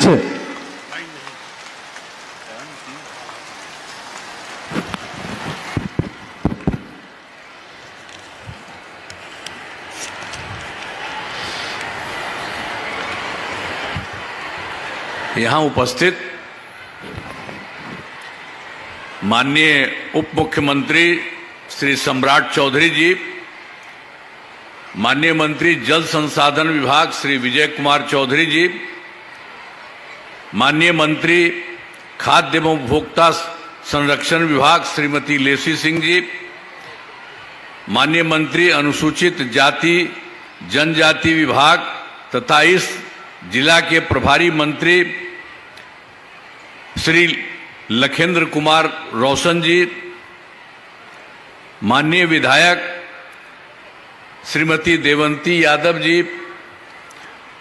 છે। यहाँ उपस्थित माननीय उप मुख्यमंत्री श्री सम्राट चौधरी जी, माननीय मंत्री जल संसाधन विभाग श्री विजय कुमार चौधरी जी, माननीय मंत्री खाद्य एवं उपभोक्ता संरक्षण विभाग श्रीमती लेसी सिंह जी, माननीय मंत्री अनुसूचित जाति जनजाति विभाग तथा इस जिला के प्रभारी मंत्री श्री लखेंद्र कुमार रोशन जी, माननीय विधायक श्रीमती देवंती यादव जी,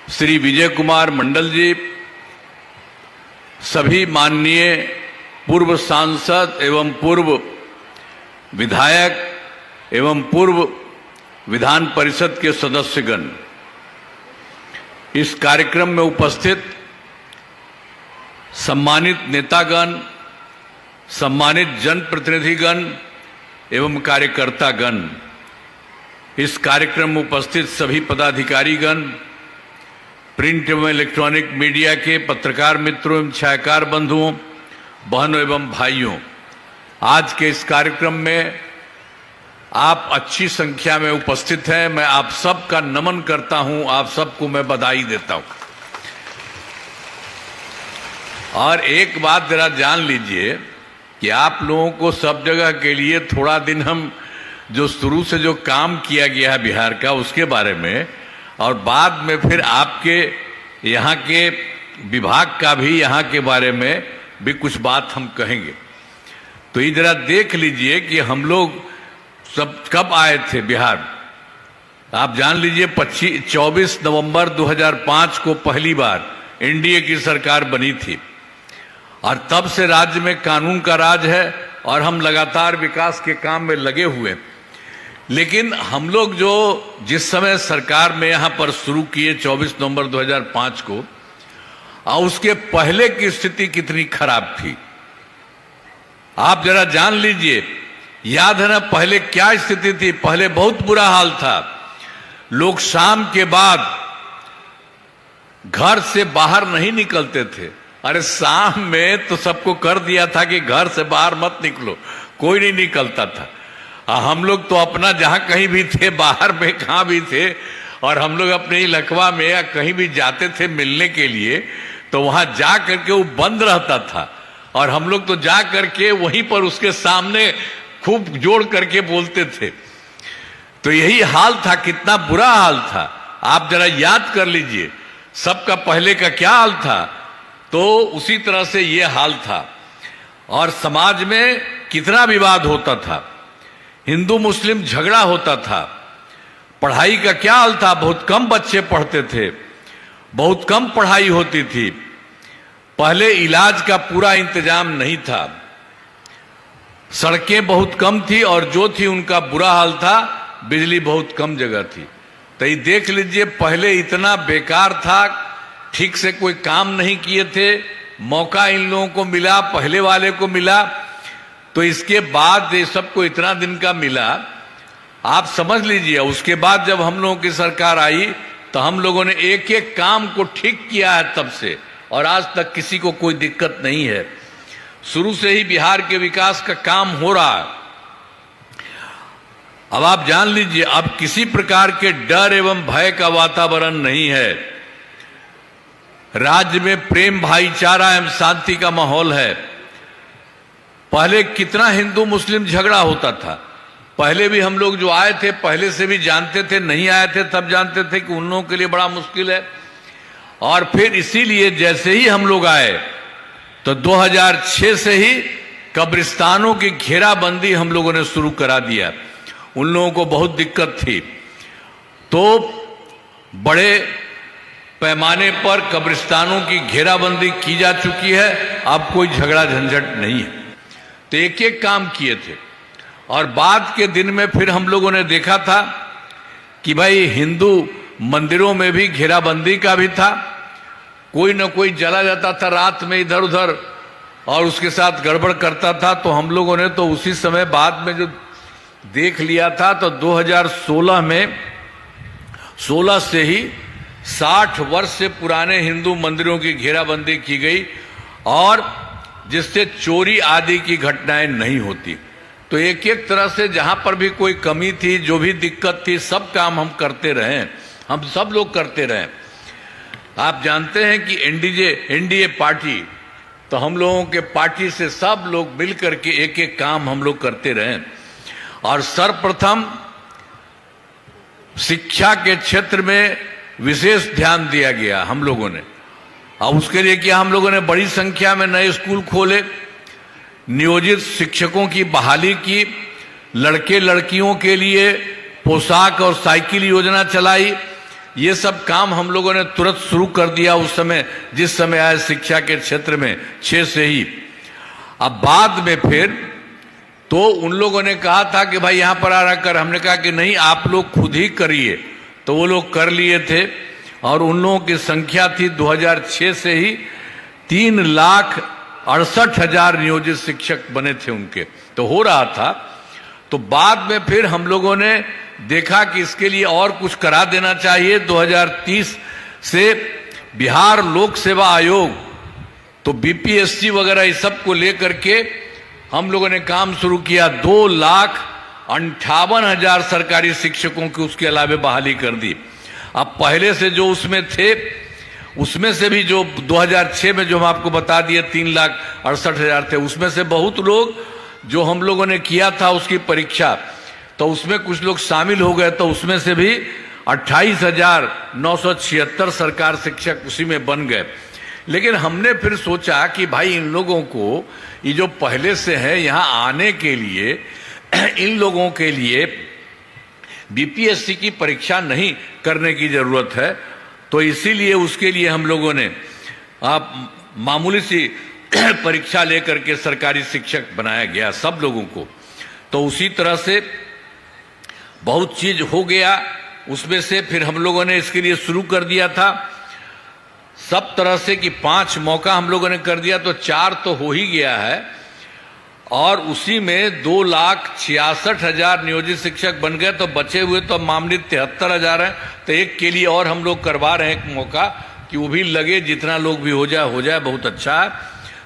श्री विजय कुमार मंडल जी, सभी माननीय पूर्व सांसद एवं पूर्व विधायक एवं पूर्व विधान परिषद के सदस्यगण, इस कार्यक्रम में उपस्थित सम्मानित नेतागण, सम्मानित जनप्रतिनिधिगण एवं कार्यकर्तागण, इस कार्यक्रम में उपस्थित सभी पदाधिकारीगण, प्रिंट एवं इलेक्ट्रॉनिक मीडिया के पत्रकार मित्रों एवं छायाकार बंधुओं, बहनों एवं भाइयों, आज के इस कार्यक्रम में आप अच्छी संख्या में उपस्थित हैं। मैं आप सबका नमन करता हूं, आप सबको मैं बधाई देता हूं। और एक बात जरा जान लीजिए कि आप लोगों को सब जगह के लिए थोड़ा दिन हम जो शुरू से जो काम किया गया है बिहार का उसके बारे में, और बाद में फिर आपके यहाँ के विभाग का भी यहाँ के बारे में भी कुछ बात हम कहेंगे। तो ये जरा देख लीजिए कि हम लोग सब कब आए थे बिहार। आप जान लीजिए 24 नवंबर 2005 को पहली बार एनडीए की सरकार बनी थी, और तब से राज्य में कानून का राज है और हम लगातार विकास के काम में लगे हुए। लेकिन हम लोग जो जिस समय सरकार में यहाँ पर शुरू किए 24 नवंबर 2005 को, और उसके पहले की स्थिति कितनी खराब थी आप जरा जान लीजिए। याद है ना पहले क्या स्थिति थी? पहले बहुत बुरा हाल था। लोग शाम के बाद घर से बाहर नहीं निकलते थे। अरे शाम में तो सबको कर दिया था कि घर से बाहर मत निकलो, कोई नहीं निकलता था। हम लोग तो अपना जहां कहीं भी थे, बाहर में कहां भी थे, और हम लोग अपने इलाका में या कहीं भी जाते थे मिलने के लिए, तो वहां जा करके वो बंद रहता था, और हम लोग तो जा करके वहीं पर उसके सामने खूब जोड़ करके बोलते थे। तो यही हाल था, कितना बुरा हाल था। आप जरा याद कर लीजिए सबका पहले का क्या हाल था, तो उसी तरह से ये हाल था। और समाज में कितना विवाद होता था, हिंदू मुस्लिम झगड़ा होता था। पढ़ाई का क्या हाल था, बहुत कम बच्चे पढ़ते थे, बहुत कम पढ़ाई होती थी। पहले इलाज का पूरा इंतजाम नहीं था, सड़कें बहुत कम थी, और जो थी उनका बुरा हाल था, बिजली बहुत कम जगह थी। तो ये देख लीजिए पहले इतना बेकार था, ठीक से कोई काम नहीं किए थे। मौका इन लोगों को मिला, पहले वाले को मिला, तो इसके बाद ये सबको इतना दिन का मिला, आप समझ लीजिए। उसके बाद जब हम लोगों की सरकार आई तो हम लोगों ने एक एक काम को ठीक किया है तब से, और आज तक किसी को कोई दिक्कत नहीं है। शुरू से ही बिहार के विकास का काम हो रहा है। अब आप जान लीजिए अब किसी प्रकार के डर एवं भय का वातावरण नहीं है। राज्य में प्रेम भाईचारा एवं शांति का माहौल है। पहले कितना हिंदू मुस्लिम झगड़ा होता था, पहले भी हम लोग जो आए थे पहले से भी जानते थे, नहीं आए थे तब जानते थे कि उन लोगों के लिए बड़ा मुश्किल है। और फिर इसीलिए जैसे ही हम लोग आए तो 2006 से ही कब्रिस्तानों की घेराबंदी हम लोगों ने शुरू करा दिया। उन लोगों को बहुत दिक्कत थी, तो बड़े पैमाने पर कब्रिस्तानों की घेराबंदी की जा चुकी है। अब कोई झगड़ा झंझट नहीं है। तो एक एक काम किए थे, और बाद के दिन में फिर हम लोगों ने देखा था कि भाई हिंदू मंदिरों में भी घेराबंदी का भी था, कोई ना कोई चला जाता था रात में इधर उधर और उसके साथ गड़बड़ करता था। तो हम लोगों ने तो उसी समय बाद में जो देख लिया था, तो 2016 में 16 से ही 60 वर्ष से पुराने हिंदू मंदिरों की घेराबंदी की गई और जिससे चोरी आदि की घटनाएं नहीं होती। तो एक एक तरह से जहां पर भी कोई कमी थी, जो भी दिक्कत थी, सब काम हम करते रहे, हम सब लोग करते रहे। आप जानते हैं कि एनडीए पार्टी, तो हम लोगों के पार्टी से सब लोग मिलकर के एक एक काम हम लोग करते रहे। और सर्वप्रथम शिक्षा के क्षेत्र में विशेष ध्यान दिया गया हम लोगों ने, और उसके लिए क्या हम लोगों ने बड़ी संख्या में नए स्कूल खोले, नियोजित शिक्षकों की बहाली की, लड़के लड़कियों के लिए पोशाक और साइकिल योजना चलाई। ये सब काम हम लोगों ने तुरंत शुरू कर दिया उस समय, जिस समय आए शिक्षा के क्षेत्र में 6 से ही। अब बाद में फिर तो उन लोगों ने कहा था कि भाई यहां पर आ रहा कर, हमने कहा कि नहीं, आप लोग खुद ही करिए। तो वो लोग कर लिए थे और उन लोगों की संख्या थी 2006 से ही 3,68,000 नियोजित शिक्षक बने थे उनके, तो हो रहा था। तो बाद में फिर हम लोगों ने देखा कि इसके लिए और कुछ करा देना चाहिए। 2030 से बिहार लोक सेवा आयोग, तो बीपीएससी वगैरह इस सब को लेकर के हम लोगों ने काम शुरू किया। 2,58,000 सरकारी शिक्षकों की उसके अलावा बहाली कर दी। अब पहले से जो उसमें थे, उसमें से भी जो 2006 में जो हम आपको बता दिए 3,68,000 थे, उसमें से बहुत लोग जो हम लोगों ने किया था उसकी परीक्षा, तो उसमें कुछ लोग शामिल हो गए। तो उसमें से भी 28,976 सरकार शिक्षक उसी में बन गए। लेकिन हमने फिर सोचा कि भाई इन लोगों को, ये जो पहले से है, यहाँ आने के लिए इन लोगों के लिए बीपीएससी की परीक्षा नहीं करने की जरूरत है। तो इसीलिए उसके लिए हम लोगों ने मामूली सी परीक्षा लेकर के सरकारी शिक्षक बनाया गया सब लोगों को। तो उसी तरह से बहुत चीज हो गया। उसमें से फिर हम लोगों ने इसके लिए शुरू कर दिया था सब तरह से कि 5 मौका हम लोगों ने कर दिया, तो 4 तो हो ही गया है। और उसी में 2,66,000 नियोजित शिक्षक बन गए। तो बचे हुए तो मामले 73,000 हैं। तो एक के लिए और हम लोग करवा रहे हैं एक मौका कि वो भी लगे, जितना लोग भी हो जाए बहुत अच्छा है।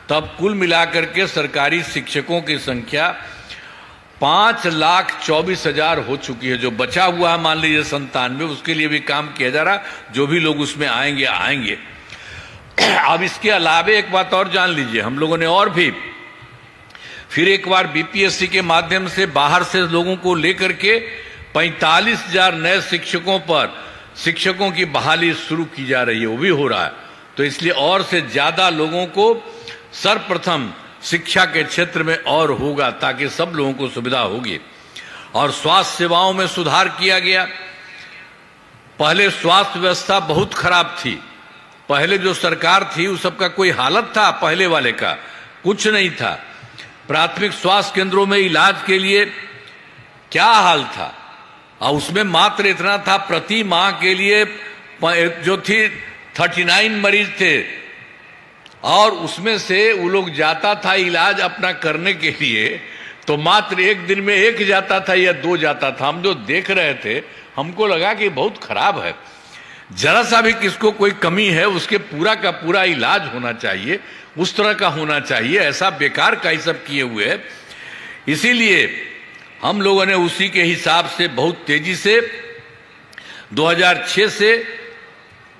तब कुल मिलाकर के सरकारी शिक्षकों की संख्या 5,24,000 हो चुकी है। जो बचा हुआ है मान लीजिए 97, उसके लिए भी काम किया जा रहा, जो भी लोग उसमें आएंगे। अब इसके अलावे एक बात और जान लीजिए, हम लोगों ने और भी फिर एक बार बीपीएससी के माध्यम से बाहर से लोगों को लेकर के 45,000 नए शिक्षकों की बहाली शुरू की जा रही है, वो भी हो रहा है। तो इसलिए और से ज्यादा लोगों को सर्वप्रथम शिक्षा के क्षेत्र में और होगा, ताकि सब लोगों को सुविधा होगी। और स्वास्थ्य सेवाओं में सुधार किया गया। पहले स्वास्थ्य व्यवस्था बहुत खराब थी। पहले जो सरकार थी उस सबका कोई हालत था, पहले वाले का कुछ नहीं था। प्राथमिक स्वास्थ्य केंद्रों में इलाज के लिए क्या हाल था, और उसमें मात्र इतना था, प्रति माह के लिए जो थी 39 मरीज थे, और उसमें से वो लोग जाता था इलाज अपना करने के लिए, तो मात्र एक दिन में 1 जाता था या 2 जाता था। हम जो देख रहे थे हमको लगा कि बहुत खराब है, जरा सा भी किसको कोई कमी है उसके पूरा का पूरा इलाज होना चाहिए, उस तरह का होना चाहिए। ऐसा बेकार का ही सब किए हुए है। इसीलिए हम लोगों ने उसी के हिसाब से बहुत तेजी से 2006 से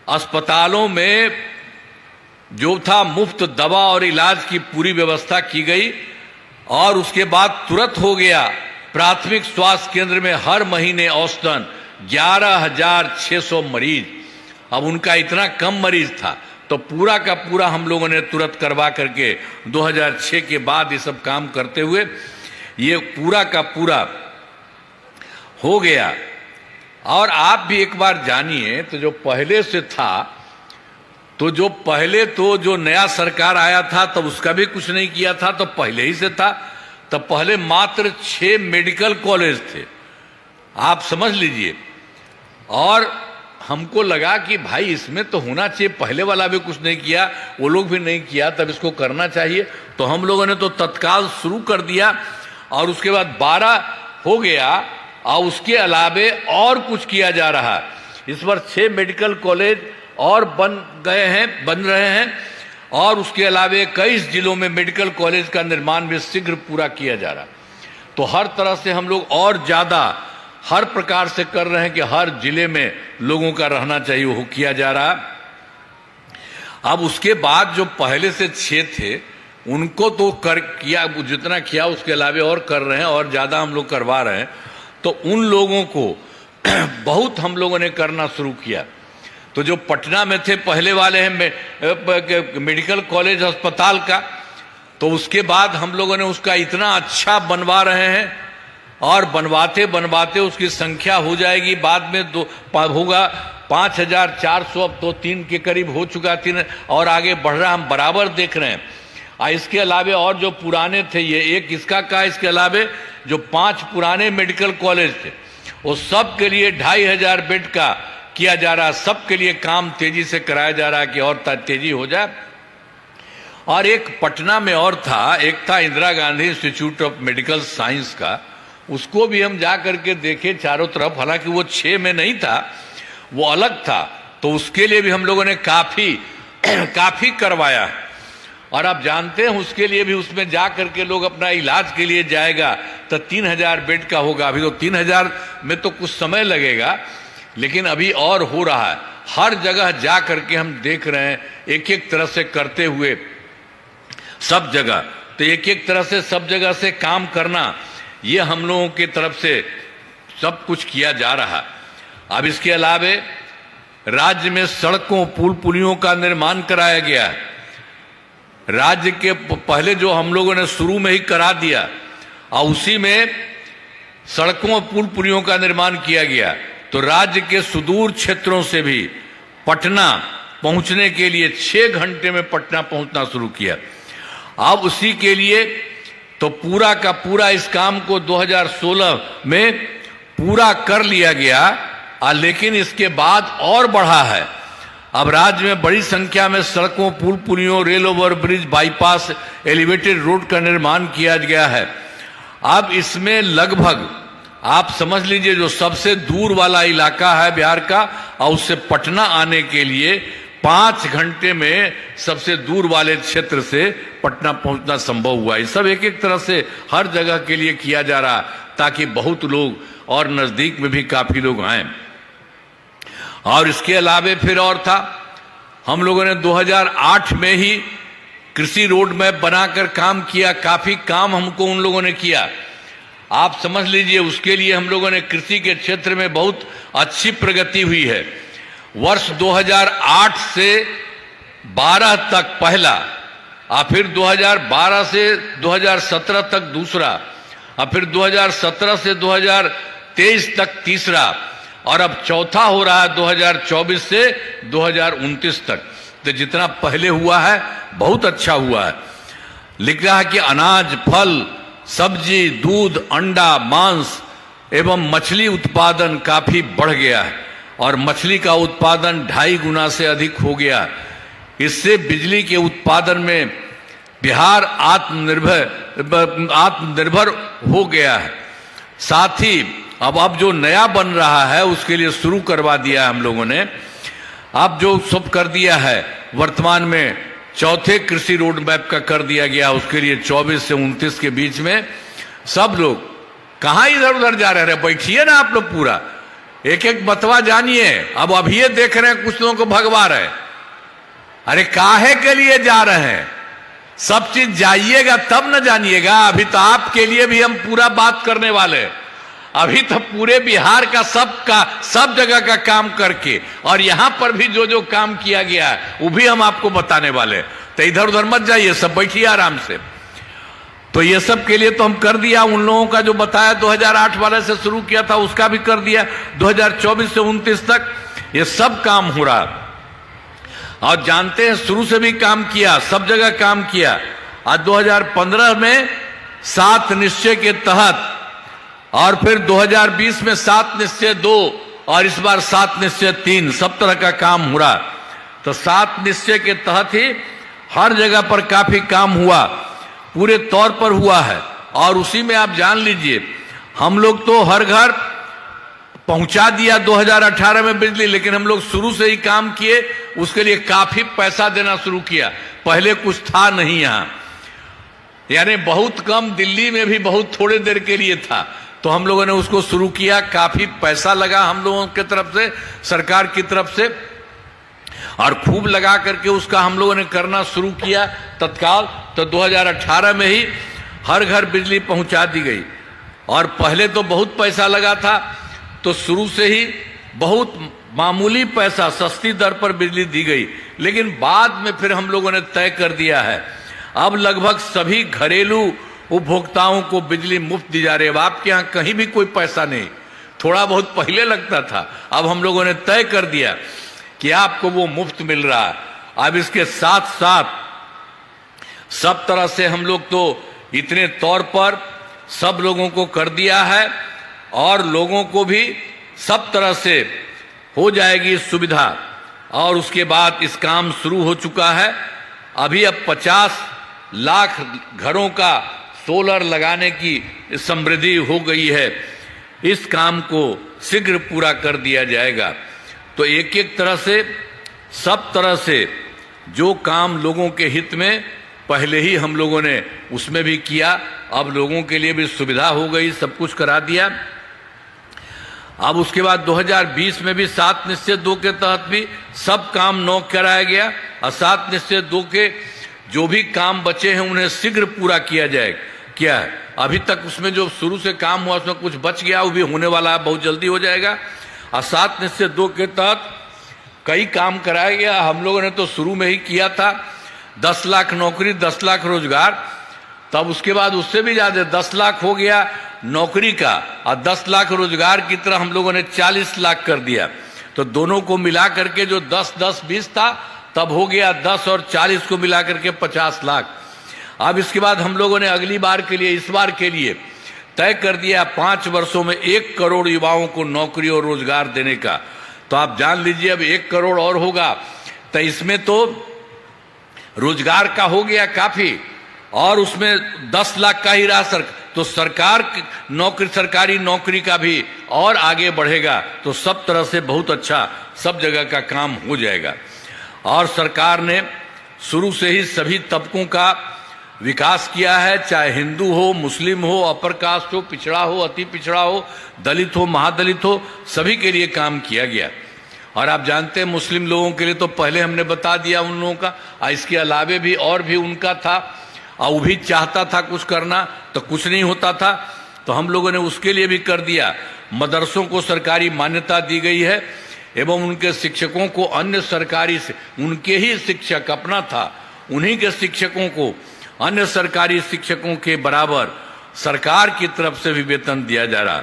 अस्पतालों में जो था मुफ्त दवा और इलाज की पूरी व्यवस्था की गई। और उसके बाद तुरंत हो गया प्राथमिक स्वास्थ्य केंद्र में हर महीने औसतन 11,600 मरीज। अब उनका इतना कम मरीज था, तो पूरा का पूरा हम लोगों ने तुरंत करवा करके 2006 के बाद ये सब काम करते हुए ये पूरा का पूरा हो गया। और आप भी एक बार जानिए, तो जो पहले से था, तो जो नया सरकार आया था तब उसका भी कुछ नहीं किया था, तो पहले ही से था। तब पहले मात्र 6 मेडिकल कॉलेज थे, आप समझ लीजिए। और हमको लगा कि भाई इसमें तो होना चाहिए, पहले वाला भी कुछ नहीं किया, वो लोग भी नहीं किया, तब इसको करना चाहिए। तो हम लोगों ने तो तत्काल शुरू कर दिया और उसके बाद 12 हो गया और उसके अलावे और कुछ किया जा रहा। इस वर्ष 6 मेडिकल कॉलेज और बन रहे हैं और उसके अलावे 21 जिलों में मेडिकल कॉलेज का निर्माण भी शीघ्र पूरा किया जा रहा। तो हर तरह से हम लोग और ज्यादा हर प्रकार से कर रहे हैं कि हर जिले में लोगों का रहना चाहिए, वो किया जा रहा। अब उसके बाद जो पहले से 6 थे उनको तो किया, जितना किया उसके अलावे और कर रहे हैं और ज्यादा हम लोग करवा रहे हैं। तो उन लोगों को बहुत हम लोगों ने करना शुरू किया। तो जो पटना में थे पहले वाले हैं मेडिकल कॉलेज अस्पताल का, तो उसके बाद हम लोगों ने उसका इतना अच्छा बनवा रहे हैं और बनवाते बनवाते उसकी संख्या हो जाएगी, बाद में होगा 5400, अब तो 3 के करीब हो चुका, 3 और आगे बढ़ रहा, हम बराबर देख रहे हैं। इसके अलावे और जो पुराने थे, ये एक इसका का, इसके अलावे जो 5 पुराने मेडिकल कॉलेज थे वो सब के लिए 2500 बेड का किया जा रहा, सबके लिए काम तेजी से कराया जा रहा कि और तेजी हो जाए। और एक पटना में और था, एक था Indira Gandhi institute of medical science का, उसको भी हम जा करके देखे चारों तरफ, हालांकि वो 6 में नहीं था, वो अलग था, तो उसके लिए भी हम लोगों ने काफी करवाया। और आप जानते हैं उसके लिए भी उसमें जा करके लोग अपना इलाज के लिए जाएगा तो 3000 बेड का होगा। अभी तो 3000 में तो कुछ समय लगेगा, लेकिन अभी और हो रहा है। हर जगह जा करके हम देख रहे हैं, एक एक तरह से करते हुए सब जगह, तो एक एक तरह से सब जगह से काम करना, ये हम लोगों की तरफ से सब कुछ किया जा रहा। अब इसके अलावे राज्य में सड़कों पुल पुलियों का निर्माण कराया गया। राज्य के पहले जो हम लोगों ने शुरू में ही करा दिया और उसी में सड़कों पुल पुलियों का निर्माण किया गया। तो राज्य के सुदूर क्षेत्रों से भी पटना पहुंचने के लिए 6 घंटे में पटना पहुंचना शुरू किया। अब उसी के लिए तो पूरा का पूरा इस काम को 2016 में पूरा कर लिया गया, लेकिन इसके बाद और बढ़ा है। अब राज्य में बड़ी संख्या में सड़कों पुल पुलियों rail over bridge bypass elevated road का निर्माण किया गया है। अब इसमें लगभग आप समझ लीजिए जो सबसे दूर वाला इलाका है बिहार का, और उससे पटना आने के लिए 5 घंटे में सबसे दूर वाले क्षेत्र से पटना पहुंचना संभव हुआ। ये सब एक एक तरह से हर जगह के लिए किया जा रहा ताकि बहुत लोग और नजदीक में भी काफी लोग आए। और इसके अलावे फिर और था, हम लोगों ने 2008 में ही कृषि रोड मैप बनाकर काम किया। काफी काम हमको उन लोगों ने किया। आप समझ लीजिए उसके लिए हम लोगों ने कृषि के क्षेत्र में बहुत अच्छी प्रगति हुई है। वर्ष 2008 से 12 तक पहला, और फिर 2012 से 2017 तक दूसरा, और फिर 2017 से 2023 तक तीसरा, और अब चौथा हो रहा है 2024 से 2029 तक। तो जितना पहले हुआ है बहुत अच्छा हुआ है। लिख रहा है कि अनाज, फल, सब्जी, दूध, अंडा, मांस एवं मछली उत्पादन काफी बढ़ गया है और मछली का उत्पादन 2.5 गुना से अधिक हो गया। इससे बिजली के उत्पादन में बिहार आत्मनिर्भर हो गया है। साथ ही अब जो नया बन रहा है उसके लिए शुरू करवा दिया हम लोगों ने। अब जो सब कर दिया है वर्तमान में चौथे कृषि रोड मैप का कर दिया गया, उसके लिए 24 से 29 के बीच में सब लोग कहां इधर उधर जा रहे हैं, बैठिए ना आप लोग, पूरा एक एक बतवा जानिए। अब अभी ये देख रहे हैं कुछ लोगों को भगवा रहे, अरे काहे के लिए जा रहे हैं? सब चीज जाइएगा तब न जानिएगा। अभी तो आपके लिए भी हम पूरा बात करने वाले, अभी तो पूरे बिहार का सब जगह का काम करके, और यहां पर भी जो जो काम किया गया है वो भी हम आपको बताने वाले। तो इधर उधर मत जाइए, सब बैठिए आराम से। तो ये सब के लिए तो हम कर दिया। उन लोगों का जो बताया 2008 वाले से शुरू किया था उसका भी कर दिया। 2024 से 29 तक ये सब काम हो रहा। और जानते हैं शुरू से भी काम किया, सब जगह काम किया। आज 2015 में 7 निश्चय के तहत, और फिर 2020 में 7 निश्चय 2, और इस बार 7 निश्चय 3 सब तरह का काम हो रहा। तो 7 निश्चय के तहत ही हर जगह पर काफी काम हुआ, पूरे तौर पर हुआ है। और उसी में आप जान लीजिए, हम लोग तो हर घर पहुंचा दिया 2018 में बिजली, लेकिन हम लोग शुरू से ही काम किए, उसके लिए काफी पैसा देना शुरू किया। पहले कुछ था नहीं यहां, यानी बहुत कम, दिल्ली में भी बहुत थोड़े देर के लिए था, तो हम लोगों ने उसको शुरू किया। काफी पैसा लगा हम लोगों की तरफ से, सरकार की तरफ से, और खूब लगा करके उसका हम लोगों ने करना शुरू किया तत्काल। तो 2018 में ही हर घर बिजली पहुंचा दी गई। और पहले तो बहुत पैसा लगा था, तो शुरू से ही बहुत मामूली पैसा, सस्ती दर पर बिजली दी गई। लेकिन बाद में फिर हम लोगों ने तय कर दिया है, अब लगभग सभी घरेलू उपभोक्ताओं को बिजली मुफ्त दी जा रही है। अब आपके यहाँ कहीं भी कोई पैसा नहीं, थोड़ा बहुत पहले लगता था, अब हम लोगों ने तय कर दिया कि आपको वो मुफ्त मिल रहा है। अब इसके साथ साथ सब तरह से हम लोग तो इतने तौर पर सब लोगों को कर दिया है, और लोगों को भी सब तरह से हो जाएगी सुविधा। और उसके बाद इस काम शुरू हो चुका है। अभी अब 50 लाख घरों का सोलर लगाने की समृद्धि हो गई है। इस काम को शीघ्र पूरा कर दिया जाएगा। तो एक एक तरह से, सब तरह से जो काम लोगों के हित में पहले ही हम लोगों ने उसमें भी किया, अब लोगों के लिए भी सुविधा हो गई, सब कुछ करा दिया। अब उसके बाद 2020 में भी 7 निश्चय 2 के तहत भी सब काम नौ कराया गया, और 7 निश्चय 2 के जो भी काम बचे हैं उन्हें शीघ्र पूरा किया जाए। क्या है, अभी तक उसमें जो शुरू से काम हुआ उसमें कुछ बच गया, वो भी होने वाला है, बहुत जल्दी हो जाएगा। और 7 निश्चय 2 के तहत कई काम कराया गया। हम लोगों ने तो शुरू में ही किया था 10 लाख नौकरी, 10 लाख रोजगार, तब उसके बाद उससे भी ज्यादा 10 लाख हो गया नौकरी का, और 10 लाख रोजगार की तरह हम लोगों ने 40 लाख कर दिया। तो दोनों को मिला करके जो 10-10-20 था, तब हो गया 10 और 40 को मिला करके 50 लाख। अब इसके बाद हम लोगों ने अगली बार के लिए, इस बार के लिए तय कर दिया 5 वर्षों में 1 करोड़ युवाओं को नौकरी और रोजगार देने का। तो आप जान लीजिए, अब 1 करोड़ और होगा, तो इसमें तो रोजगार का हो गया काफी, और उसमें 10 लाख का ही रहा तो सरकार नौकरी, सरकारी नौकरी का भी और आगे बढ़ेगा। तो सब तरह से बहुत अच्छा सब जगह का काम हो जाएगा। और सरकार ने शुरू से ही सभी तबकों का विकास किया है, चाहे हिंदू हो, मुस्लिम हो, अपर कास्ट हो, पिछड़ा हो, अति पिछड़ा हो, दलित हो, महादलित हो, सभी के लिए काम किया गया। और आप जानते हैं मुस्लिम लोगों के लिए तो पहले हमने बता दिया उन लोगों का, इसके अलावे भी और भी उनका था, और वो भी चाहता था कुछ करना तो कुछ नहीं होता था, तो हम लोगों ने उसके लिए भी कर दिया। मदरसों को सरकारी मान्यता दी गई है, एवं उनके शिक्षकों को अन्य सरकारी से, उनके ही शिक्षक अपना था, उन्हीं के शिक्षकों को अन्य सरकारी शिक्षकों के बराबर सरकार की तरफ से भी वेतन दिया जा रहा।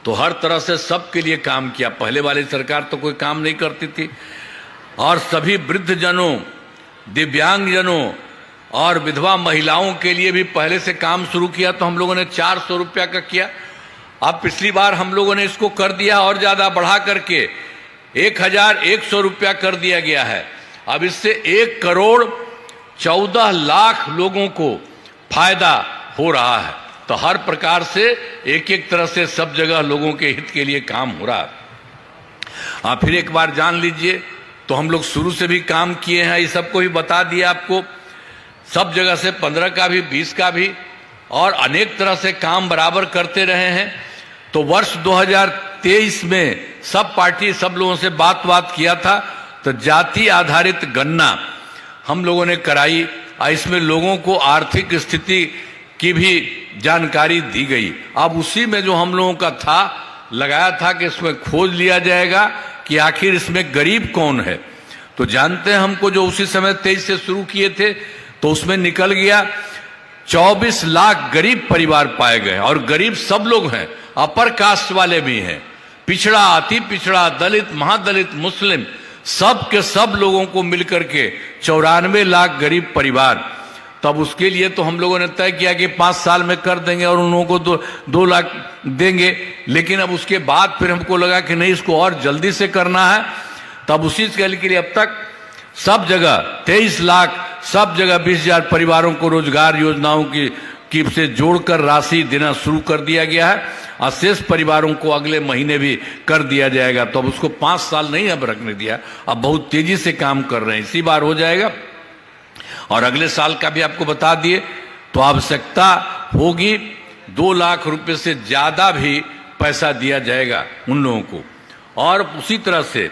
तो हर तरह से सबके लिए काम किया। पहले वाली सरकार तो कोई काम नहीं करती थी। और सभी वृद्धजनों, दिव्यांगजनों और विधवा महिलाओं के लिए भी पहले से काम शुरू किया। तो हम लोगों ने 400 रुपया का किया। अब पिछली बार हम लोगों ने इसको कर दिया और ज्यादा बढ़ा करके 1100 रुपया कर दिया गया है। अब इससे 1 करोड़ 14 लाख लोगों को फायदा हो रहा है। तो हर प्रकार से एक एक तरह से सब जगह लोगों के हित के लिए काम हो रहा है। आप फिर एक बार जान लीजिए, तो हम लोग शुरू से भी काम किए हैं, ये सबको भी बता दिया आपको, सब जगह से 15 का भी, 20 का भी, और अनेक तरह से काम बराबर करते रहे हैं। तो वर्ष 2023 में सब पार्टी, सब लोगों से बात किया था, तो जाति आधारित गणना हम लोगों ने कराई, और इसमें लोगों को आर्थिक स्थिति की भी जानकारी दी गई। अब उसी में जो हम लोगों का था, लगाया था कि इसमें खोज लिया जाएगा कि आखिर इसमें गरीब कौन है। तो जानते हैं, हमको जो उसी समय 23 से शुरू किए थे, तो उसमें निकल गया 24 लाख गरीब परिवार पाए गए। और गरीब सब लोग हैं, अपर कास्ट वाले भी हैं, पिछड़ा, अति पिछड़ा, दलित, महादलित, मुस्लिम, सब के सब लोगों को मिलकर के 94 लाख गरीब परिवार। तो तब उसके लिए तो हम लोगों ने तय किया कि 5 साल में कर देंगे और उन लोगों को 2 लाख देंगे। लेकिन अब उसके बाद फिर हमको लगा कि नहीं, इसको और जल्दी से करना है। तब उसी के लिए अब तक सब जगह 23 लाख, सब जगह 20,000 परिवारों को रोजगार योजनाओं की से जोड़कर राशि देना शुरू कर दिया गया है और शेष परिवारों को अगले महीने भी कर दिया जाएगा। तो अब उसको 5 साल नहीं अब रखने दिया, अब बहुत तेजी से काम कर रहे हैं, इसी बार हो जाएगा। और अगले साल का भी आपको बता दिए, तो आवश्यकता होगी 2 लाख रुपए से ज्यादा भी पैसा दिया जाएगा उन लोगों को। और उसी तरह से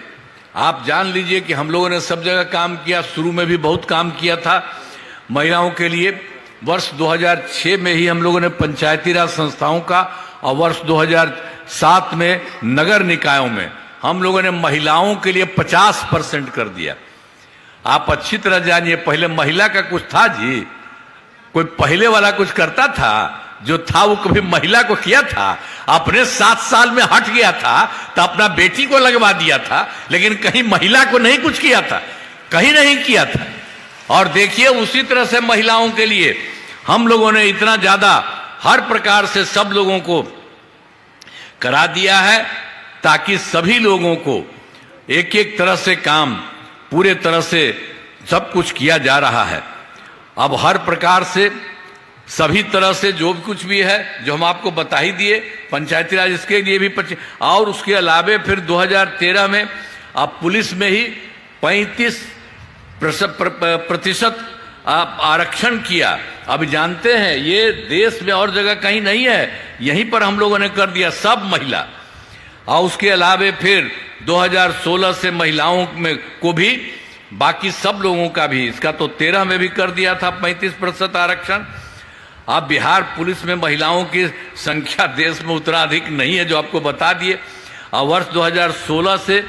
आप जान लीजिए कि हम लोगों ने सब जगह काम किया, शुरू में भी बहुत काम किया था महिलाओं के लिए। वर्ष 2006 में ही हम लोगों ने पंचायती राज संस्थाओं का और वर्ष 2007 में नगर निकायों में हम लोगों ने महिलाओं के लिए 50% कर दिया। आप अच्छी तरह जानिए, पहले महिला का कुछ था जी? कोई पहले वाला कुछ करता था? जो था वो कभी महिला को किया था? अपने 7 साल में हट गया था तो अपना बेटी को लगवा दिया था, लेकिन कहीं महिला को नहीं कुछ किया था, कहीं नहीं किया था। और देखिए उसी तरह से महिलाओं के लिए हम लोगों ने इतना ज्यादा हर प्रकार से सब लोगों को करा दिया है, ताकि सभी लोगों को एक एक तरह से काम पूरे तरह से सब कुछ किया जा रहा है। अब हर प्रकार से सभी तरह से जो कुछ भी है, जो हम आपको बता ही दिए, पंचायती राज इसके लिए भी और उसके अलावे फिर 2013 में अब पुलिस में ही 35% आरक्षण किया। अब जानते हैं ये देश में और जगह कहीं नहीं है, यहीं पर हम लोगों ने कर दिया सब महिला। और उसके अलावे फिर 2016 से महिलाओं में को भी, बाकी सब लोगों का भी, इसका तो 13 में भी कर दिया था 35% आरक्षण। अब बिहार पुलिस में महिलाओं की संख्या देश में उतना अधिक नहीं है, जो आपको बता दिए। और वर्ष 2016 से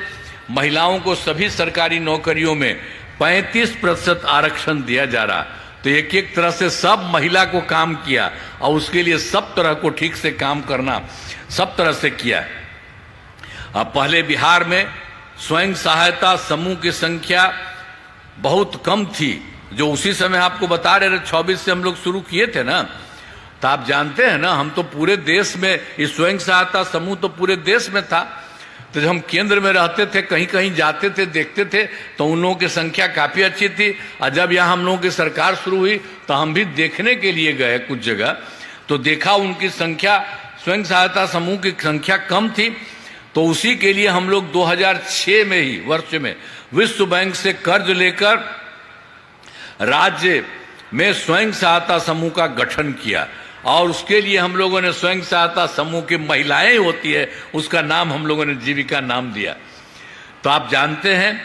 महिलाओं को सभी सरकारी नौकरियों में 35% आरक्षण दिया जा रहा। तो एक एक तरह से सब महिला को काम किया और उसके लिए सब तरह को ठीक से काम करना सब तरह से किया। अब पहले बिहार में स्वयं सहायता समूह की संख्या बहुत कम थी, जो उसी समय आपको बता रहे थे 26 से हम लोग शुरू किए थे ना। तो आप जानते हैं ना, हम तो पूरे देश में इस स्वयं सहायता समूह तो पूरे देश में था। तो जब हम केंद्र में रहते थे, कहीं कहीं जाते थे, देखते थे, तो उन लोगों की संख्या काफी अच्छी थी। और जब यहाँ हम लोगों की सरकार शुरू हुई तो हम भी देखने के लिए गए कुछ जगह, तो देखा उनकी संख्या, स्वयं सहायता समूह की संख्या कम थी। तो उसी के लिए हम लोग 2006 में ही वर्ष में विश्व बैंक से कर्ज लेकर राज्य में स्वयं सहायता समूह का गठन किया। और उसके लिए हम लोगों ने स्वयं सहायता समूह की महिलाएं होती है, उसका नाम हम लोगों ने जीविका नाम दिया। तो आप जानते हैं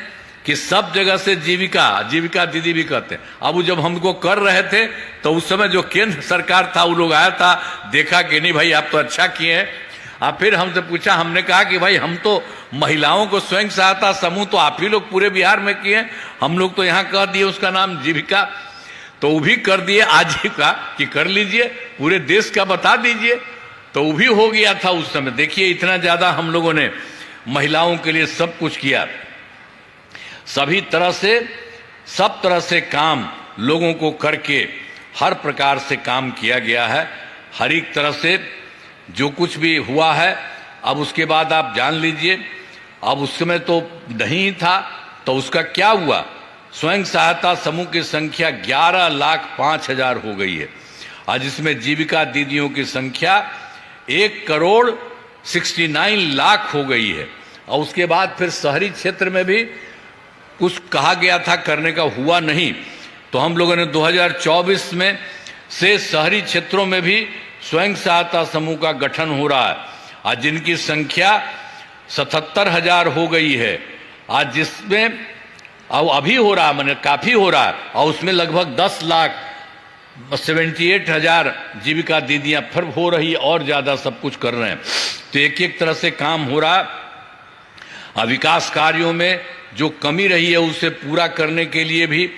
कि सब जगह से जीविका दीदी भी कहते हैं। अब वो जब हमको कर रहे थे तो उस समय जो केंद्र सरकार था वो लोग आया था, देखा कि नहीं भाई आप तो अच्छा किए हैं। अब फिर हमसे पूछा, हमने कहा कि भाई हम तो महिलाओं को स्वयं सहायता समूह तो आप ही लोग पूरे बिहार में किए हैं, हम लोग तो यहाँ कह दिए उसका नाम जीविका। तो वो भी कर दिए आजीविका कि कर लीजिए, पूरे देश का बता दीजिए। तो वो भी हो गया था उस समय। देखिए इतना ज्यादा हम लोगों ने महिलाओं के लिए सब कुछ किया, सभी तरह से सब तरह से काम लोगों को करके हर प्रकार से काम किया गया है, हर एक तरह से जो कुछ भी हुआ है। अब उसके बाद आप जान लीजिए, अब उस समय तो नहीं था, तो उसका क्या हुआ, स्वयं सहायता समूह की संख्या 11,05,000 हो गई है। आज इसमें जीविका दीदियों की संख्या 1,69 लाख हो गई है। और उसके बाद फिर शहरी क्षेत्र में भी कुछ कहा गया था करने का, हुआ नहीं। तो हम लोगों ने 2024 में से शहरी क्षेत्रों में भी स्वयं सहायता समूह का गठन हो रहा है, आज जिनकी संख्या 77,000 हो गई है। आज जिसमें अब अभी हो रहा है, मैंने काफी हो रहा है, और उसमें लगभग 10,78,000 जीविका दीदियां फिर हो रही, और ज्यादा सब कुछ कर रहे हैं। तो एक एक तरह से काम हो रहा। विकास कार्यों में जो कमी रही है उसे पूरा करने के लिए भी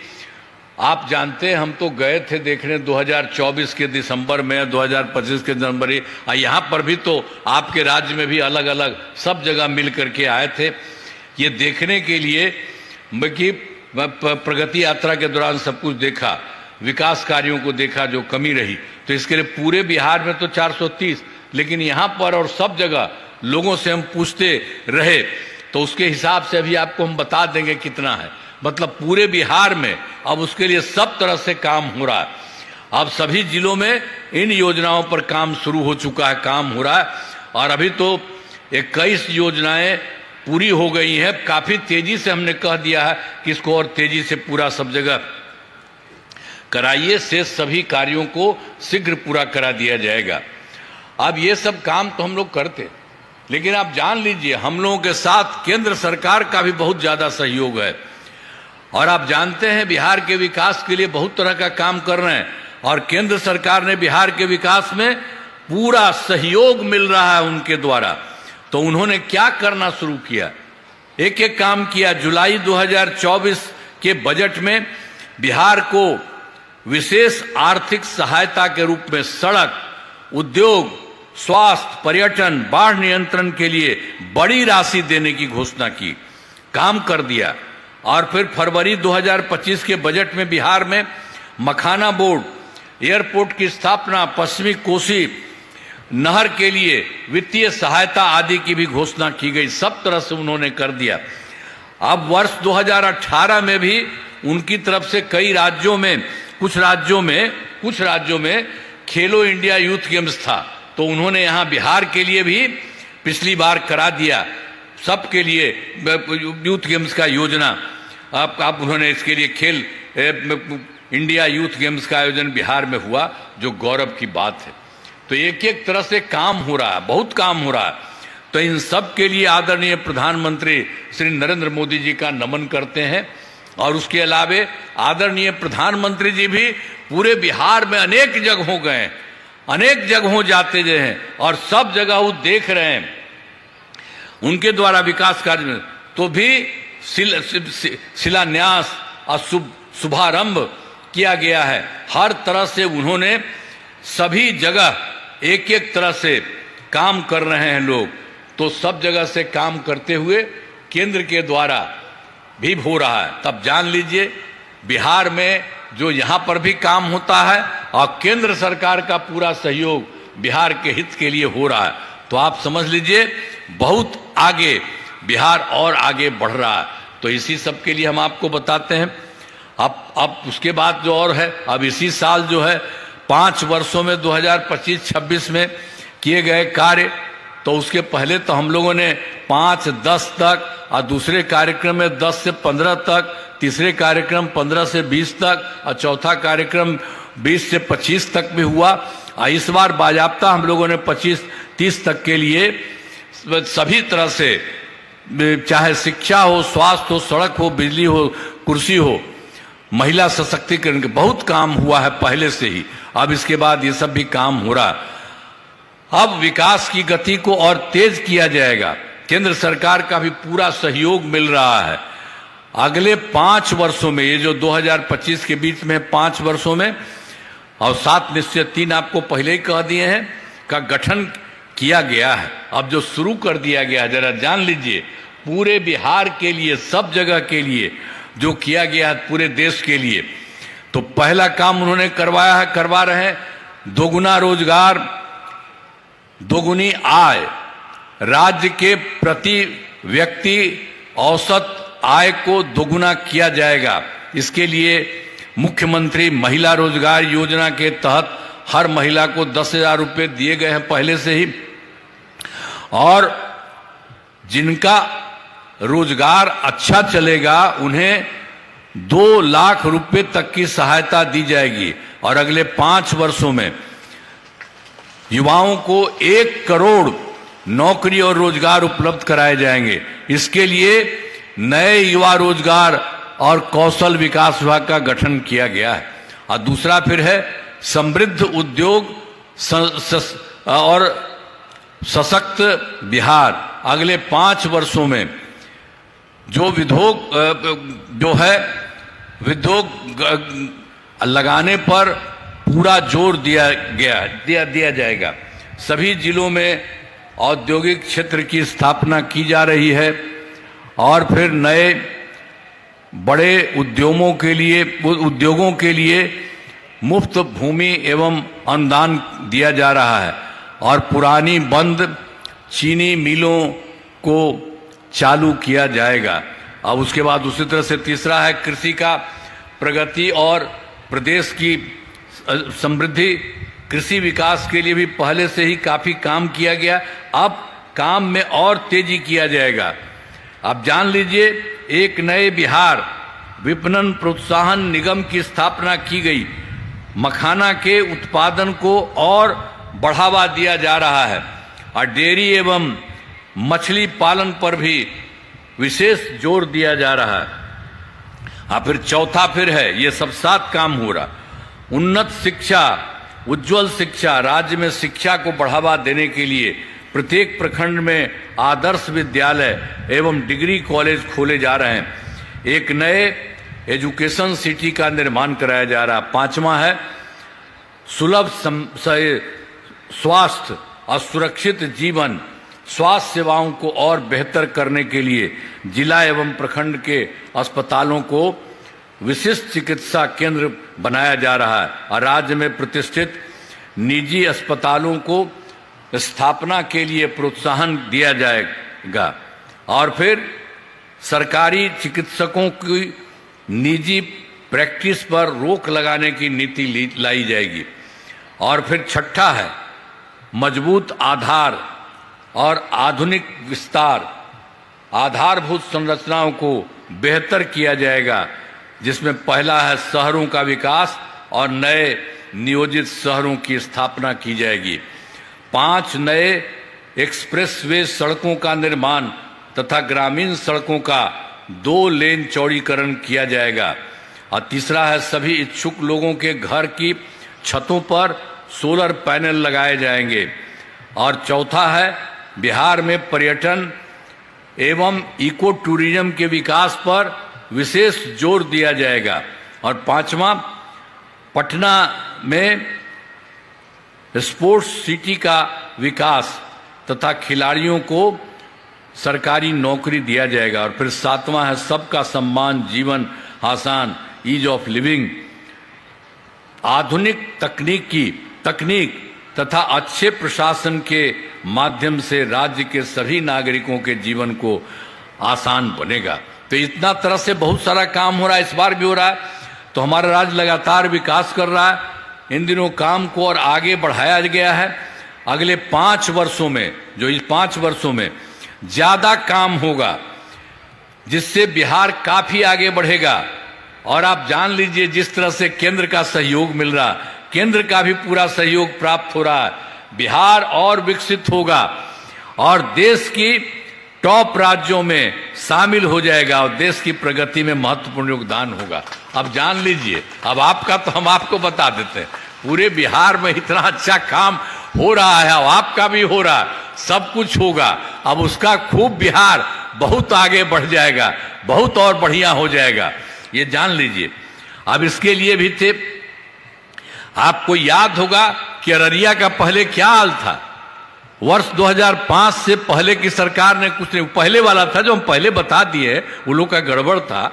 आप जानते हैं, हम तो गए थे देखने 2024 के दिसंबर में, 2025 के जनवरी, यहाँ पर भी तो आपके राज्य में भी अलग अलग सब जगह मिल करके आए थे ये देखने के लिए कि प्रगति यात्रा के दौरान सब कुछ देखा। विकास कार्यों को देखा जो कमी रही, तो इसके लिए पूरे बिहार में तो 430, लेकिन यहाँ पर और सब जगह लोगों से हम पूछते रहे तो उसके हिसाब से अभी आपको हम बता देंगे कितना है। मतलब पूरे बिहार में अब उसके लिए सब तरह से काम हो रहा है। अब सभी जिलों में इन योजनाओं पर काम शुरू हो चुका है, काम हो रहा है, और अभी तो 21 योजनाएं पूरी हो गई हैं। काफी तेजी से हमने कह दिया है कि इसको और तेजी से पूरा सब जगह कराइए, से सभी कार्यों को शीघ्र पूरा करा दिया जाएगा। अब ये सब काम तो हम लोग करते, लेकिन आप जान लीजिए हम लोगों के साथ केंद्र सरकार का भी बहुत ज्यादा सहयोग है। और आप जानते हैं बिहार के विकास के लिए बहुत तरह का काम कर रहे हैं, और केंद्र सरकार ने बिहार के विकास में पूरा सहयोग मिल रहा है उनके द्वारा। तो उन्होंने क्या करना शुरू किया, एक एक काम किया। जुलाई 2024 के बजट में बिहार को विशेष आर्थिक सहायता के रूप में सड़क, उद्योग, स्वास्थ्य, पर्यटन, बाढ़ नियंत्रण के लिए बड़ी राशि देने की घोषणा की, काम कर दिया। और फिर फरवरी 2025 के बजट में बिहार में मखाना बोर्ड, एयरपोर्ट की स्थापना, पश्चिमी कोसी नहर के लिए वित्तीय सहायता आदि की भी घोषणा की गई। सब तरह से उन्होंने कर दिया। अब वर्ष 2018 में भी उनकी तरफ से कई राज्यों में, कुछ राज्यों में खेलो इंडिया यूथ गेम्स था, तो उन्होंने यहाँ बिहार के लिए भी पिछली बार करा दिया, सबके लिए यूथ गेम्स का योजना। आप उन्होंने इसके लिए खेल इंडिया यूथ गेम्स का आयोजन बिहार में हुआ, जो गौरव की बात है। तो एक एक तरह से काम हो रहा है, बहुत काम हो रहा है। तो इन सब के लिए आदरणीय प्रधानमंत्री श्री नरेंद्र मोदी जी का नमन करते हैं। और उसके अलावे आदरणीय प्रधानमंत्री जी भी पूरे बिहार में अनेक जगहों गए, अनेक जगहों जाते गए हैं, और सब जगह वो देख रहे हैं उनके द्वारा विकास कार्य में। तो भी शिलान्यास और शुभारंभ किया गया है। हर तरह से उन्होंने सभी जगह एक एक तरह से काम कर रहे हैं लोग। तो सब जगह से काम करते हुए केंद्र के द्वारा भी हो रहा है। तब जान लीजिए बिहार में जो यहाँ पर भी काम होता है, और केंद्र सरकार का पूरा सहयोग बिहार के हित के लिए हो रहा है। तो आप समझ लीजिए बहुत आगे बिहार और आगे बढ़ रहा है। तो इसी सब के लिए हम आपको बताते हैं। अब उसके बाद जो और है, अब इसी साल जो है 5 वर्षों में 2025-26 में किए गए कार्य, तो उसके पहले तो हम लोगों ने 5-10 तक, और दूसरे कार्यक्रम में 10 से 15 तक, तीसरे कार्यक्रम 15 से 20 तक, और चौथा कार्यक्रम 20 से 25 तक भी हुआ। और इस बार बाजाप्ता हम लोगों ने 25-30 तक के लिए सभी तरह से, चाहे शिक्षा हो, स्वास्थ्य हो, सड़क हो, बिजली हो, कुर्सी हो, महिला सशक्तिकरण के बहुत काम हुआ है पहले से ही। अब इसके बाद ये सब भी काम हो रहा है। अब विकास की गति को और तेज किया जाएगा। केंद्र सरकार का भी पूरा सहयोग मिल रहा है। अगले 5 वर्षों में, ये जो 2025 के बीच में 5 वर्षों में, और 7 निश्चय 3 आपको पहले ही कह दिए हैं, का गठन किया गया है। अब जो शुरू कर दिया गया, जरा जान लीजिए पूरे बिहार के लिए, सब जगह के लिए जो किया गया है, पूरे देश के लिए। तो पहला काम उन्होंने करवाया है, करवा रहे हैं, दोगुना रोजगार, दोगुनी आय, राज्य के प्रति व्यक्ति औसत आय को दोगुना किया जाएगा। इसके लिए मुख्यमंत्री महिला रोजगार योजना के तहत हर महिला को 10,000 रुपये दिए गए हैं पहले से ही, और जिनका रोजगार अच्छा चलेगा उन्हें 2 लाख रुपए तक की सहायता दी जाएगी। और अगले 5 वर्षों में युवाओं को 1 करोड़ नौकरी और रोजगार उपलब्ध कराए जाएंगे। इसके लिए नए युवा रोजगार और कौशल विकास विभाग का गठन किया गया है। और दूसरा फिर है समृद्ध उद्योग और सशक्त बिहार। अगले 5 वर्षों में जो उद्योग लगाने पर पूरा जोर दिया जाएगा। सभी जिलों में औद्योगिक क्षेत्र की स्थापना की जा रही है, और फिर नए बड़े उद्योगों के लिए मुफ्त भूमि एवं अनुदान दिया जा रहा है और पुरानी बंद चीनी मिलों को चालू किया जाएगा। अब उसके बाद उसी तरह से तीसरा है कृषि का प्रगति और प्रदेश की समृद्धि। कृषि विकास के लिए भी पहले से ही काफ़ी काम किया गया, अब काम में और तेजी किया जाएगा। आप जान लीजिए, एक नए बिहार विपणन प्रोत्साहन निगम की स्थापना की गई। मखाना के उत्पादन को और बढ़ावा दिया जा रहा है और डेयरी एवं मछली पालन पर भी विशेष जोर दिया जा रहा है। फिर चौथा फिर है, ये सब सात काम हो रहा। उन्नत शिक्षा, उज्जवल शिक्षा। राज्य में शिक्षा को बढ़ावा देने के लिए प्रत्येक प्रखंड में आदर्श विद्यालय एवं डिग्री कॉलेज खोले जा रहे हैं। एक नए एजुकेशन सिटी का निर्माण कराया जा रहा है। पांचवा है सुलभ स्वास्थ्य और सुरक्षित जीवन। स्वास्थ्य सेवाओं को और बेहतर करने के लिए जिला एवं प्रखंड के अस्पतालों को विशिष्ट चिकित्सा केंद्र बनाया जा रहा है और राज्य में प्रतिष्ठित निजी अस्पतालों को स्थापना के लिए प्रोत्साहन दिया जाएगा। और फिर सरकारी चिकित्सकों की निजी प्रैक्टिस पर रोक लगाने की नीति लाई जाएगी। और फिर छठा है मजबूत आधार और आधुनिक विस्तार। आधारभूत संरचनाओं को बेहतर किया जाएगा, जिसमें पहला है शहरों का विकास और नए नियोजित शहरों की स्थापना की जाएगी। 5 नए एक्सप्रेसवे सड़कों का निर्माण तथा ग्रामीण सड़कों का 2 लेन चौड़ीकरण किया जाएगा। और तीसरा है सभी इच्छुक लोगों के घर की छतों पर सोलर पैनल लगाए जाएंगे। और चौथा है बिहार में पर्यटन एवं इको टूरिज्म के विकास पर विशेष जोर दिया जाएगा। और पांचवा, पटना में स्पोर्ट्स सिटी का विकास तथा खिलाड़ियों को सरकारी नौकरी दिया जाएगा। और फिर सातवां है सबका सम्मान, जीवन आसान, ईज ऑफ लिविंग। आधुनिक तकनीक तथा अच्छे प्रशासन के माध्यम से राज्य के सभी नागरिकों के जीवन को आसान बनेगा। तो इतना तरह से बहुत सारा काम हो रहा है, इस बार भी हो रहा है। तो हमारा राज्य लगातार विकास कर रहा है। इन दिनों काम को और आगे बढ़ाया गया है। अगले 5 वर्षों में, जो इस 5 वर्षों में ज्यादा काम होगा, जिससे बिहार काफी आगे बढ़ेगा। और आप जान लीजिए, जिस तरह से केंद्र का सहयोग मिल रहा, केंद्र का भी पूरा सहयोग प्राप्त हो रहा है, बिहार और विकसित होगा और देश की टॉप राज्यों में शामिल हो जाएगा और देश की प्रगति में महत्वपूर्ण योगदान होगा। अब जान लीजिए, अब आपका तो हम आपको बता देते हैं, पूरे बिहार में इतना अच्छा काम हो रहा है, अब आपका भी हो रहा है, सब कुछ होगा। अब उसका खूब बिहार बहुत आगे बढ़ जाएगा, बहुत और बढ़िया हो जाएगा, ये जान लीजिए। अब इसके लिए भी थे, आपको याद होगा कि अररिया का पहले क्या हाल था। वर्ष 2005 से पहले की सरकार ने कुछ नहीं, पहले वाला था जो हम पहले बता दिए, वो लोग का गड़बड़ था।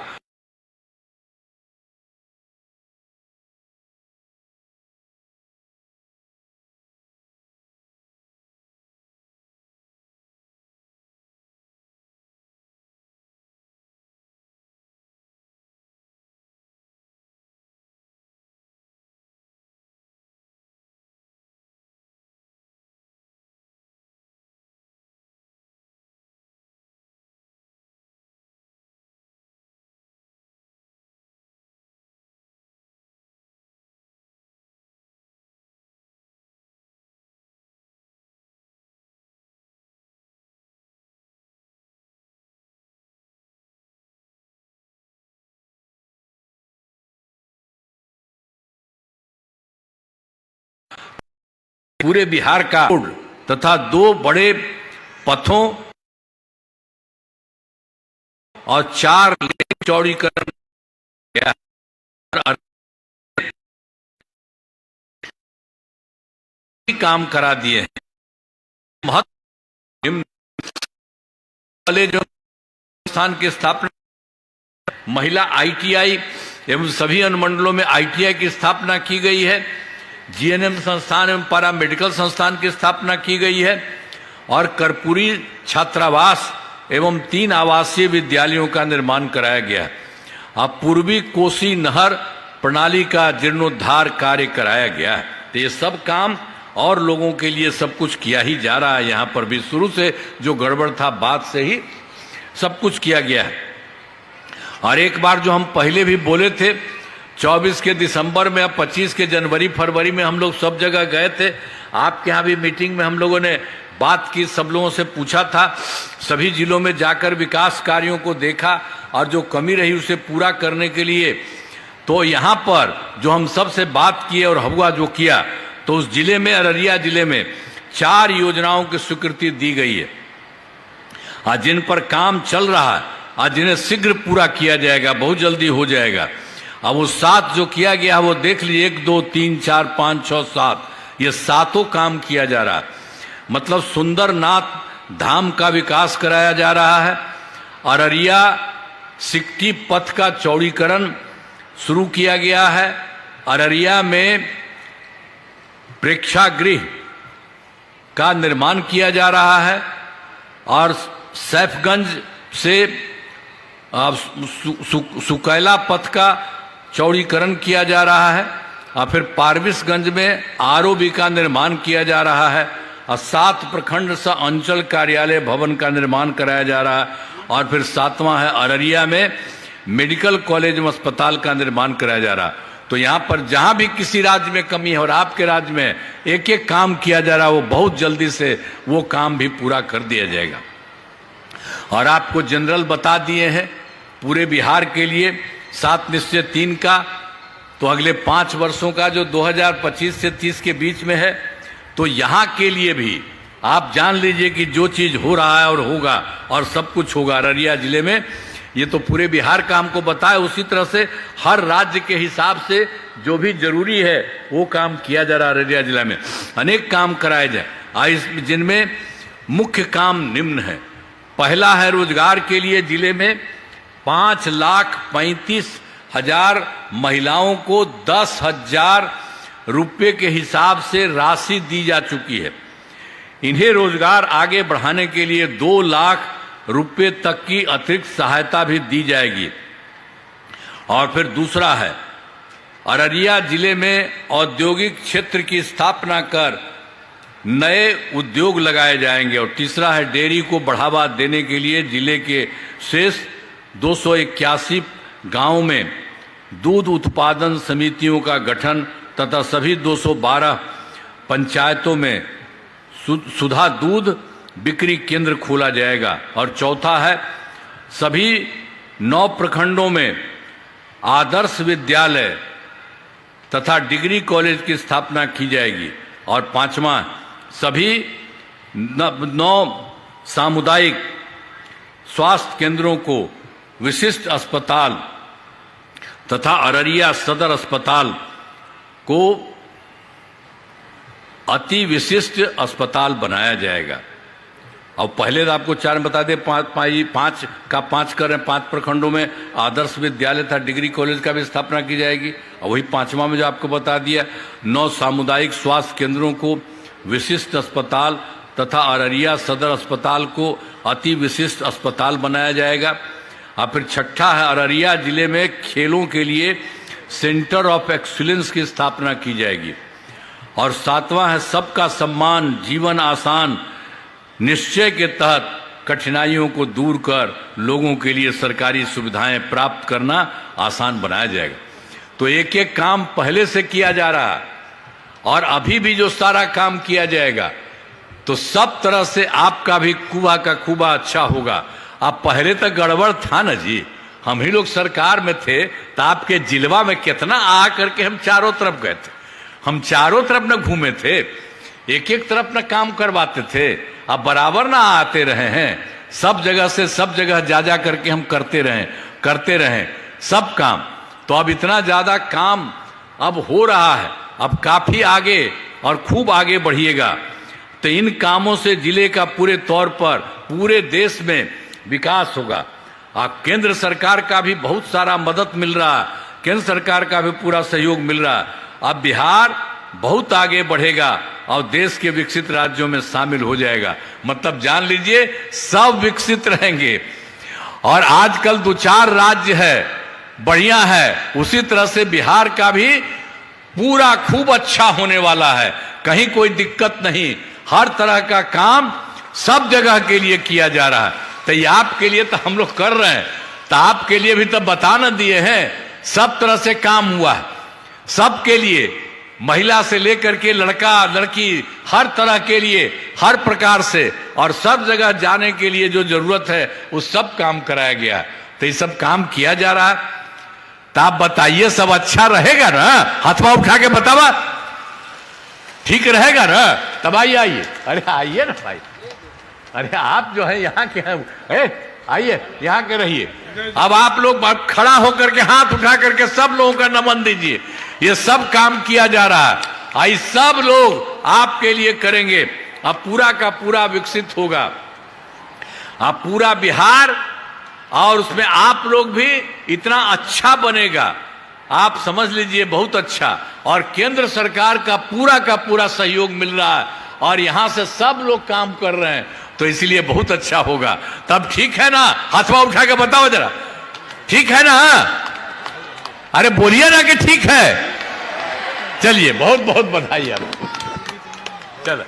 पूरे बिहार का तथा 2 बड़े पथों और 4 लेन चौड़ीकरण किया, काम करा दिए हैं। महत्व कॉलेज स्थान की स्थापना, महिला ITI एवं सभी अनुमंडलों में ITI की स्थापना की गई है। GNM संस्थान एवं पारा मेडिकल संस्थान की स्थापना की गई है और कर्पूरी छात्रावास एवं 3 आवासीय विद्यालयों का निर्माण कराया गया है। अब पूर्वी कोसी नहर प्रणाली का जीर्णोद्धार कार्य कराया गया है। तो ये सब काम और लोगों के लिए सब कुछ किया ही जा रहा है। यहाँ पर भी शुरू से जो गड़बड़ था बाद से ही सब कुछ किया गया है। और एक बार जो हम पहले भी बोले थे 24 के दिसंबर में, अब 25 के जनवरी फरवरी में हम लोग सब जगह गए थे। आपके यहाँ भी मीटिंग में हम लोगों ने बात की, सब लोगों से पूछा था, सभी जिलों में जाकर विकास कार्यों को देखा और जो कमी रही उसे पूरा करने के लिए तो यहाँ पर जो हम सबसे बात किए और हुआ जो किया, तो उस जिले में, अररिया जिले में 4 योजनाओं की स्वीकृति दी गई है आज जिन पर काम चल रहा है, आज जिन्हें शीघ्र पूरा किया जाएगा, बहुत जल्दी हो जाएगा। अब वो 7 जो किया गया वो देख लीजिए, 1 2 3 4 5 6 7, ये 7 काम किया जा रहा है। मतलब सुंदरनाथ धाम का विकास कराया जा रहा है। अररिया सिकटी पथ का चौड़ीकरण शुरू किया गया है। अररिया में प्रेक्षागृह का निर्माण किया जा रहा है और सैफगंज से सुकैला पथ का चौड़ीकरण किया जा रहा है और फिर पारबिसगंज में ROB का निर्माण किया जा रहा है और 7 प्रखंड सा अंचल कार्यालय भवन का निर्माण कराया जा रहा है। और फिर 7वां है अररिया में मेडिकल कॉलेज एवं अस्पताल का निर्माण कराया जा रहा है। तो यहाँ पर जहाँ भी किसी राज्य में कमी है और आपके राज्य में एक एक काम किया जा रहा है, वो बहुत जल्दी से वो काम भी पूरा कर दिया जाएगा। और आपको जनरल बता दिए हैं पूरे बिहार के लिए 7 निश्चय 3 का, तो अगले 5 वर्षों का जो 2025 से 30 के बीच में है, तो यहाँ के लिए भी आप जान लीजिए कि जो चीज हो रहा है और होगा और सब कुछ होगा अररिया जिले में। ये तो पूरे बिहार का हमको बताया, उसी तरह से हर राज्य के हिसाब से जो भी जरूरी है वो काम किया जा रहा है। अररिया जिला में अनेक काम कराए जाए, जिनमें मुख्य काम निम्न है। पहला है रोजगार के लिए जिले में 5,35,000 महिलाओं को 10,000 रुपये के हिसाब से राशि दी जा चुकी है। इन्हें रोजगार आगे बढ़ाने के लिए 2 लाख रुपये तक की अतिरिक्त सहायता भी दी जाएगी। और फिर दूसरा है अररिया जिले में औद्योगिक क्षेत्र की स्थापना कर नए उद्योग लगाए जाएंगे। और तीसरा है डेयरी को बढ़ावा देने के लिए जिले के शेष 281 गांवों में दूध उत्पादन समितियों का गठन तथा सभी 212 पंचायतों में सुधा दूध बिक्री केंद्र खोला जाएगा। और चौथा है सभी 9 प्रखंडों में आदर्श विद्यालय तथा डिग्री कॉलेज की स्थापना की जाएगी। और 5वां सभी 9 सामुदायिक स्वास्थ्य केंद्रों को विशिष्ट अस्पताल तथा अररिया सदर अस्पताल को अति विशिष्ट अस्पताल बनाया जाएगा। और पहले तो आपको 4 बता दें, 5 कर रहे हैं, 5 प्रखंडों में आदर्श विद्यालय था, डिग्री कॉलेज का भी स्थापना की जाएगी। और वही 5वां में जो आपको बता दिया, 9 सामुदायिक स्वास्थ्य केंद्रों को विशिष्ट अस्पताल तथा अररिया सदर अस्पताल को अति विशिष्ट अस्पताल बनाया जाएगा। और फिर 6ठा है अररिया जिले में खेलों के लिए सेंटर ऑफ एक्सीलेंस की स्थापना की जाएगी। और 7वां है सबका सम्मान जीवन आसान निश्चय के तहत कठिनाइयों को दूर कर लोगों के लिए सरकारी सुविधाएं प्राप्त करना आसान बनाया जाएगा। तो एक एक काम पहले से किया जा रहा है और अभी भी जो सारा काम किया जाएगा तो सब तरह से आपका भी कुबा का खूबा अच्छा होगा। अब पहले तक गड़बड़ था ना जी, हम ही लोग सरकार में थे तो आपके जिलवा में कितना आ करके हम चारों तरफ गए थे, हम चारों तरफ न घूमे थे, एक एक तरफ न काम करवाते थे। अब बराबर ना आते रहे हैं, सब जगह से सब जगह जा करके हम करते रहे सब काम। तो अब इतना ज्यादा काम अब हो रहा है, अब काफी आगे और खूब आगे बढ़िएगा। तो इन कामों से जिले का पूरे तौर पर पूरे देश में विकास होगा। केंद्र सरकार का भी बहुत सारा मदद मिल रहा है, केंद्र सरकार का भी पूरा सहयोग मिल रहा है। अब बिहार बहुत आगे बढ़ेगा और देश के विकसित राज्यों में शामिल हो जाएगा। मतलब जान लीजिए सब विकसित रहेंगे। और आजकल 2-4 राज्य है बढ़िया है, उसी तरह से बिहार का भी पूरा खूब अच्छा होने वाला है। कहीं कोई दिक्कत नहीं, हर तरह का काम सब जगह के लिए किया जा रहा है। तो ये आपके लिए तो हम लोग कर रहे हैं, तो आपके लिए भी तो बता न दिए हैं। सब तरह से काम हुआ है, सबके लिए, महिला से लेकर के लड़का लड़की, हर तरह के लिए, हर प्रकार से, और सब जगह जाने के लिए जो जरूरत है वो सब काम कराया गया है। तो ये सब काम किया जा रहा है। तो आप बताइए सब अच्छा रहेगा ना? हाथवा उठा के बतावा, ठीक रहेगा ना? तब आइए, अरे आइए ना भाई, अरे आप जो है यहाँ के हैं, आइए यहाँ के रहिए। अब आप लोग खड़ा होकर के हाथ उठा करके सब लोगों का नमन दीजिए। ये सब काम किया जा रहा है, आई सब लोग आपके लिए करेंगे। अब पूरा का पूरा विकसित होगा, अब पूरा बिहार, और उसमें आप लोग भी इतना अच्छा बनेगा, आप समझ लीजिए बहुत अच्छा। और केंद्र सरकार का पूरा सहयोग मिल रहा है और यहां से सब लोग काम कर रहे हैं, तो इसलिए बहुत अच्छा होगा। तब ठीक है ना? हाथवा उठा के बताओ जरा, ठीक है ना? अरे बोलिए ना कि ठीक है। चलिए बहुत बहुत बधाई आपको। चलो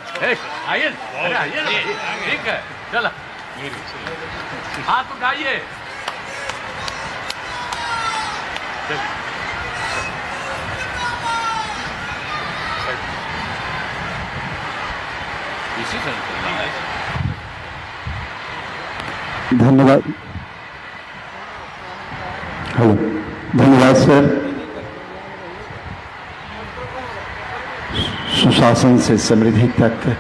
आइए, ठीक है, चलो हाथ उठाइए। इसी तरह चलना है। धन्यवाद। हेलो, धन्यवाद सर। सुशासन से समृद्धि तक